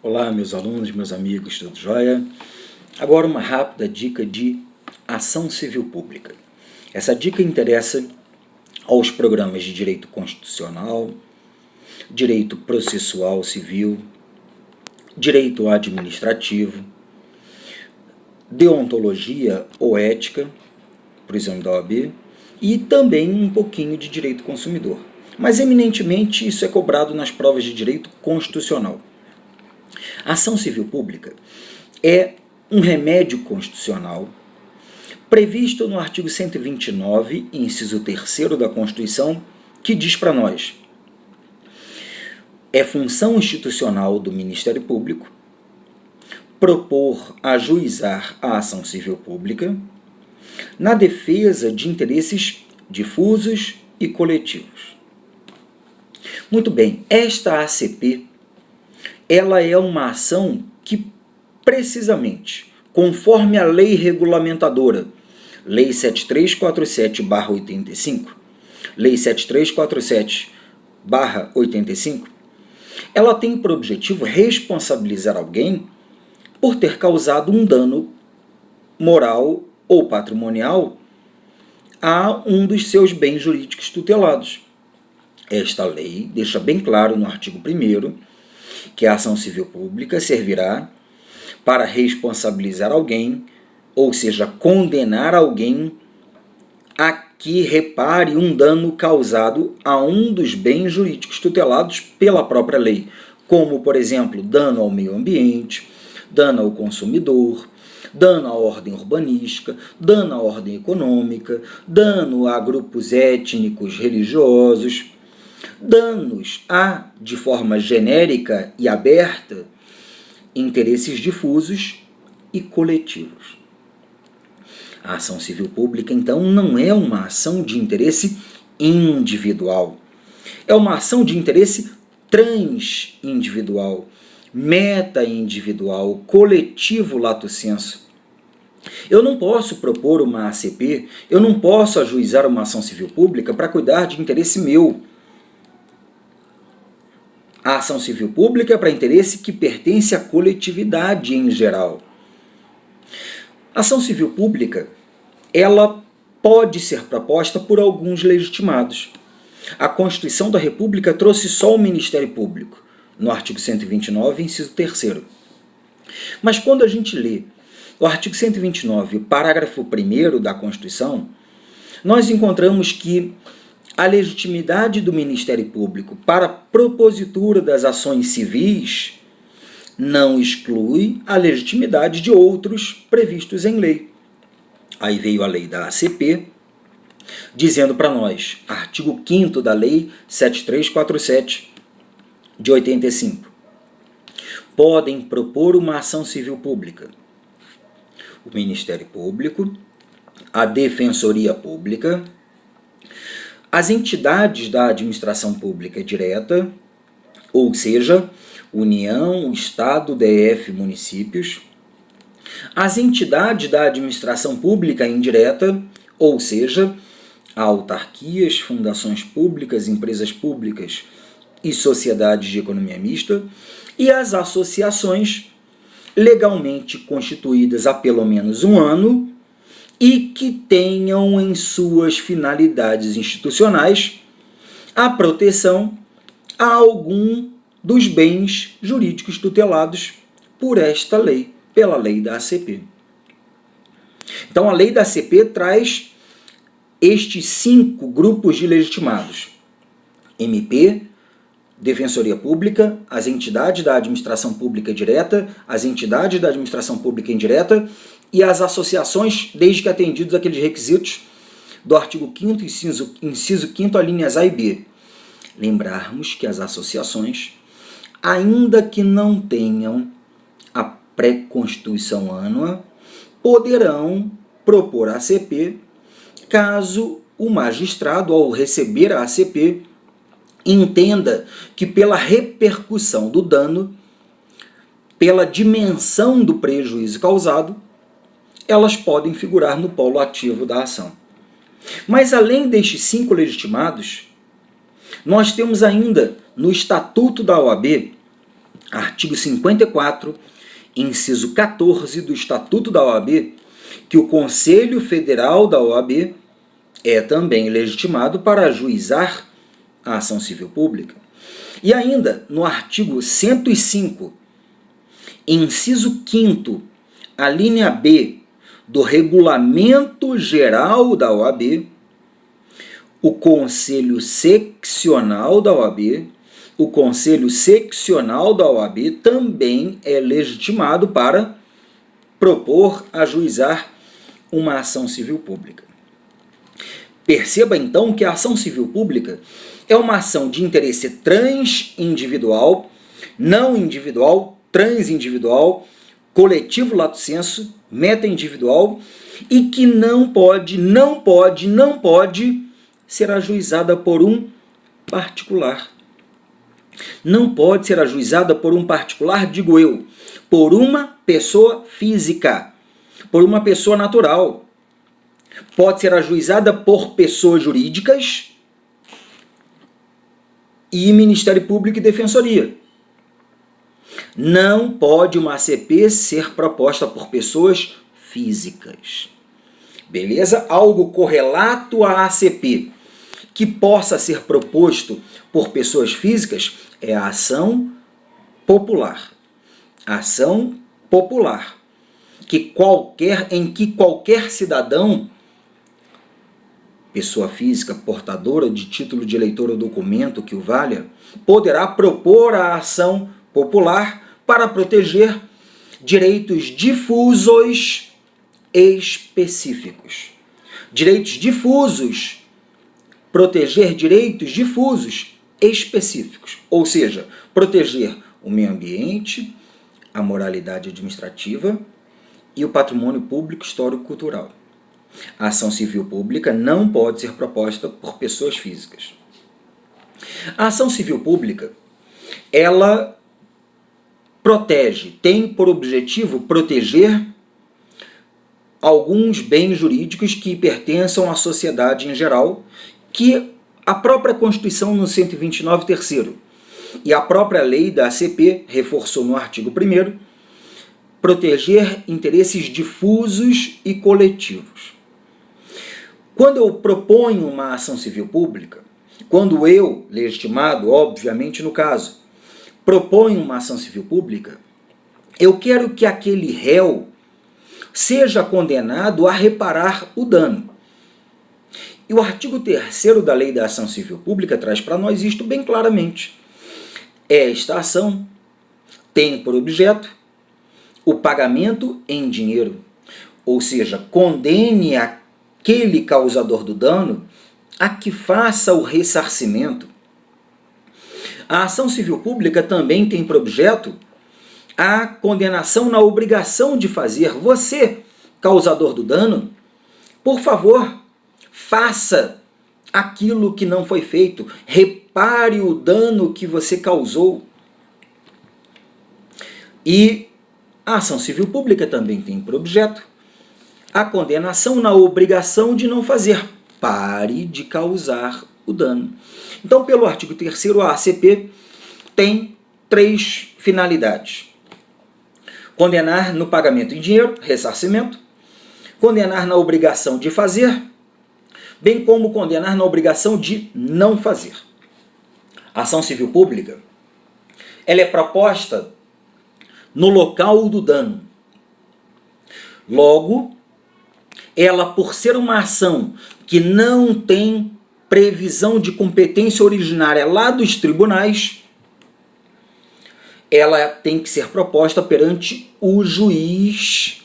Olá, meus alunos, meus amigos, tudo jóia? Agora uma rápida dica de ação civil pública. Essa dica interessa aos programas de direito constitucional, direito processual civil, direito administrativo, deontologia ou ética, por exemplo, da OAB, e também um pouquinho de direito consumidor. Mas, eminentemente, isso é cobrado nas provas de direito constitucional. A ação civil pública é um remédio constitucional previsto no artigo 129, inciso 3º da Constituição, que diz para nós: é função institucional do Ministério Público propor, ajuizar a ação civil pública na defesa de interesses difusos e coletivos. Muito bem, esta ACP ela é uma ação que, precisamente, conforme a lei regulamentadora, Lei 7347/85, Lei 7347/85, ela tem por objetivo responsabilizar alguém por ter causado um dano moral ou patrimonial a um dos seus bens jurídicos tutelados. Esta lei deixa bem claro no artigo 1º que a ação civil pública servirá para responsabilizar alguém, ou seja, condenar alguém a que repare um dano causado a um dos bens jurídicos tutelados pela própria lei, como, por exemplo, dano ao meio ambiente, dano ao consumidor, dano à ordem urbanística, dano à ordem econômica, dano a grupos étnicos, religiosos, danos a, de forma genérica e aberta, interesses difusos e coletivos. A ação civil pública, então, não é uma ação de interesse individual. É uma ação de interesse transindividual, meta-individual, coletivo lato sensu. Eu não posso propor uma ACP, eu não posso ajuizar uma ação civil pública para cuidar de interesse meu. A ação civil pública é para interesse que pertence à coletividade em geral. A ação civil pública, ela pode ser proposta por alguns legitimados. A Constituição da República trouxe só o Ministério Público, no artigo 129, inciso 3º. Mas quando a gente lê o artigo 129, parágrafo 1º da Constituição, nós encontramos que a legitimidade do Ministério Público para a propositura das ações civis não exclui a legitimidade de outros previstos em lei. Aí veio a lei da ACP, dizendo para nós, artigo 5º da Lei 7347, de 85, podem propor uma ação civil pública o Ministério Público, a Defensoria Pública, as entidades da administração pública direta, ou seja, União, Estado, DF, municípios, as entidades da administração pública indireta, ou seja, autarquias, fundações públicas, empresas públicas e sociedades de economia mista, e as associações legalmente constituídas há pelo menos um ano e que tenham em suas finalidades institucionais a proteção a algum dos bens jurídicos tutelados por esta lei, pela lei da ACP. Então, a lei da ACP traz estes 5 grupos de legitimados: MP, Defensoria Pública, as entidades da administração pública direta, as entidades da administração pública indireta e as associações, desde que atendidos aqueles requisitos do artigo 5º, inciso 5º, alíneas A e B. Lembrarmos que as associações, ainda que não tenham a pré-constituição ânua, poderão propor a ACP caso o magistrado, ao receber a ACP, entenda que pela repercussão do dano, pela dimensão do prejuízo causado, elas podem figurar no polo ativo da ação. Mas além destes 5 legitimados, nós temos ainda no Estatuto da OAB artigo 54, inciso 14 do Estatuto da OAB, que o Conselho Federal da OAB é também legitimado para ajuizar a ação civil pública. E ainda, no artigo 105, inciso 5º, a linha B do Regulamento Geral da OAB, o Conselho Seccional da OAB, também é legitimado para propor ajuizar uma ação civil pública. Perceba então que a ação civil pública é uma ação de interesse transindividual, não individual, transindividual, coletivo lato sensu, meta-individual, e que não pode ser ajuizada por um particular. Não pode ser ajuizada por um particular, digo eu, por uma pessoa física, por uma pessoa natural. Pode ser ajuizada por pessoas jurídicas e Ministério Público e Defensoria. Não pode uma ACP ser proposta por pessoas físicas. Beleza? Algo correlato à ACP que possa ser proposto por pessoas físicas é a ação popular. Ação popular. Em que qualquer cidadão, pessoa física portadora de título de eleitor ou documento que o valha, poderá propor a ação popular para proteger direitos difusos específicos. Direitos difusos. Proteger direitos difusos específicos. Ou seja, proteger o meio ambiente, a moralidade administrativa e o patrimônio público histórico-cultural. A ação civil pública não pode ser proposta por pessoas físicas. A ação civil pública, ela tem por objetivo proteger alguns bens jurídicos que pertençam à sociedade em geral, que a própria Constituição, no 129, terceiro, e a própria lei da ACP reforçou no artigo 1º, proteger interesses difusos e coletivos. Quando eu proponho uma ação civil pública, quando eu, legitimado, obviamente no caso, proponho uma ação civil pública, eu quero que aquele réu seja condenado a reparar o dano. E o artigo 3º da Lei da Ação Civil Pública traz para nós isto bem claramente. Esta ação tem por objeto o pagamento em dinheiro, ou seja, condene aquele causador do dano a que faça o ressarcimento. A ação civil pública também tem por objeto a condenação na obrigação de fazer. Você, causador do dano, por favor, faça aquilo que não foi feito, repare o dano que você causou. E a ação civil pública também tem por objeto a condenação na obrigação de não fazer. Pare de causar o dano. Então, pelo artigo 3º, a ACP tem 3 finalidades. Condenar no pagamento em dinheiro, ressarcimento, condenar na obrigação de fazer, bem como condenar na obrigação de não fazer. A ação civil pública, ela é proposta no local do dano. Logo, ela, por ser uma ação que não tem previsão de competência originária lá dos tribunais, ela tem que ser proposta perante o juiz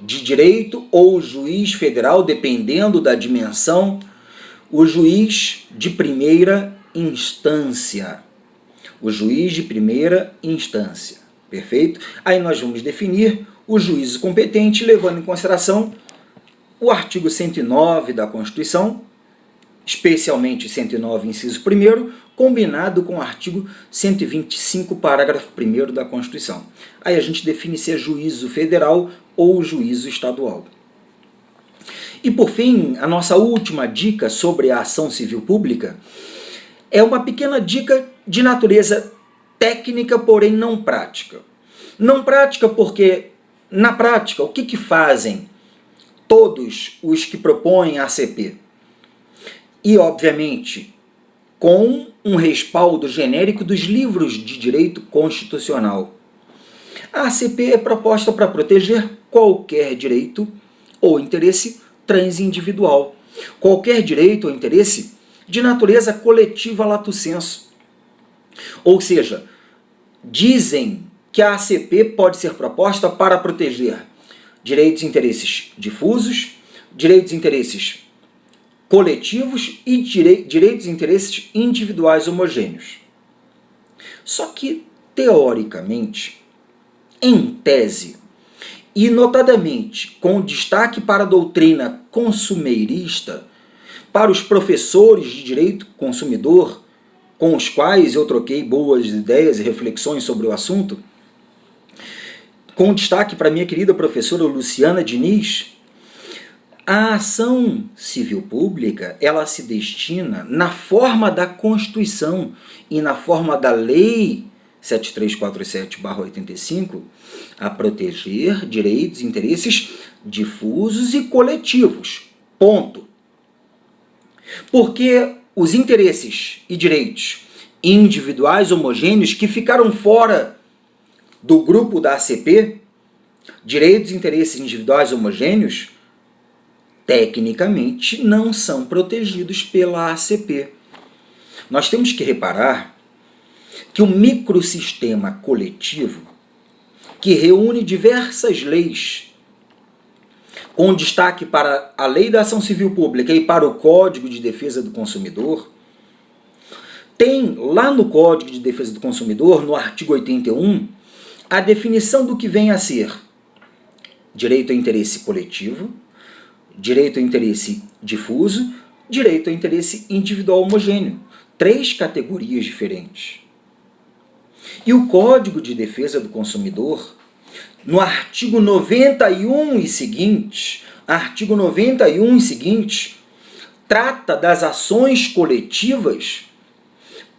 de direito ou o juiz federal, dependendo da dimensão, o juiz de primeira instância. O juiz de primeira instância. Perfeito? Aí nós vamos definir o juízo competente, levando em consideração o artigo 109 da Constituição, especialmente 109, inciso 1º, combinado com o artigo 125, parágrafo 1º da Constituição. Aí a gente define se é juízo federal ou juízo estadual. E por fim, a nossa última dica sobre a ação civil pública é uma pequena dica de natureza técnica, porém não prática. Não prática porque, na prática, o que fazem todos os que propõem a ACP? E, obviamente, com um respaldo genérico dos livros de direito constitucional. A ACP é proposta para proteger qualquer direito ou interesse transindividual, qualquer direito ou interesse de natureza coletiva lato sensu. Ou seja, dizem que a ACP pode ser proposta para proteger direitos e interesses difusos, direitos e interesses coletivos e direitos e interesses individuais homogêneos. Só que, teoricamente, em tese, e notadamente com destaque para a doutrina consumeirista, para os professores de direito consumidor, com os quais eu troquei boas ideias e reflexões sobre o assunto, com destaque para minha querida professora Luciana Diniz, a ação civil pública, ela se destina, na forma da Constituição e na forma da Lei 7347/85, a proteger direitos e interesses difusos e coletivos. Ponto. Porque os interesses e direitos individuais homogêneos que ficaram fora do grupo da ACP, direitos e interesses individuais homogêneos, tecnicamente não são protegidos pela ACP. Nós temos que reparar que o microsistema coletivo, que reúne diversas leis, com destaque para a Lei da Ação Civil Pública e para o Código de Defesa do Consumidor, tem lá no Código de Defesa do Consumidor, no artigo 81, a definição do que vem a ser direito ao interesse coletivo, direito ao interesse difuso, direito ao interesse individual homogêneo. 3 categorias diferentes. E o Código de Defesa do Consumidor, no artigo 91 e seguintes, trata das ações coletivas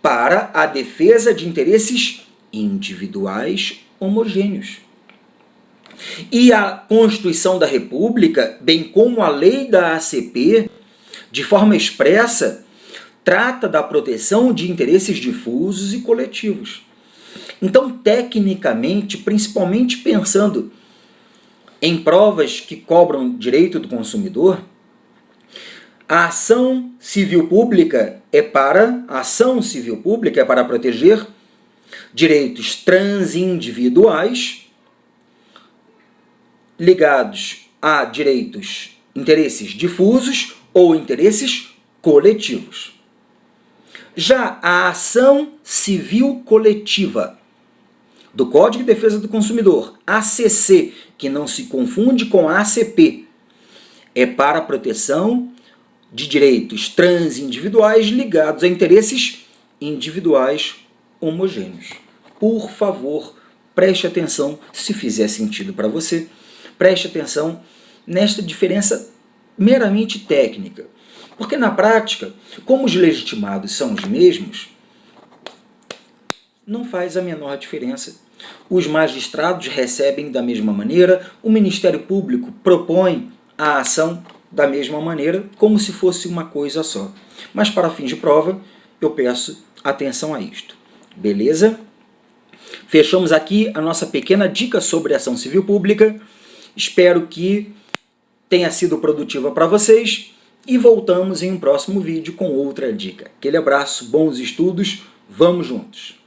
para a defesa de interesses individuais homogêneos. E a Constituição da República, bem como a lei da ACP, de forma expressa, trata da proteção de interesses difusos e coletivos. Então, tecnicamente, principalmente pensando em provas que cobram direito do consumidor, a ação civil pública é para proteger direitos transindividuais ligados a interesses difusos ou interesses coletivos. Já a ação civil coletiva do Código de Defesa do Consumidor, ACC, que não se confunde com a ACP, é para a proteção de direitos transindividuais ligados a interesses individuais homogêneos. Por favor, preste atenção, se fizer sentido para você, preste atenção nesta diferença meramente técnica. Porque na prática, como os legitimados são os mesmos, não faz a menor diferença. Os magistrados recebem da mesma maneira, o Ministério Público propõe a ação da mesma maneira, como se fosse uma coisa só. Mas para fins de prova, eu peço atenção a isto. Beleza? Fechamos aqui a nossa pequena dica sobre ação civil pública. Espero que tenha sido produtiva para vocês e voltamos em um próximo vídeo com outra dica. Aquele abraço, bons estudos, vamos juntos!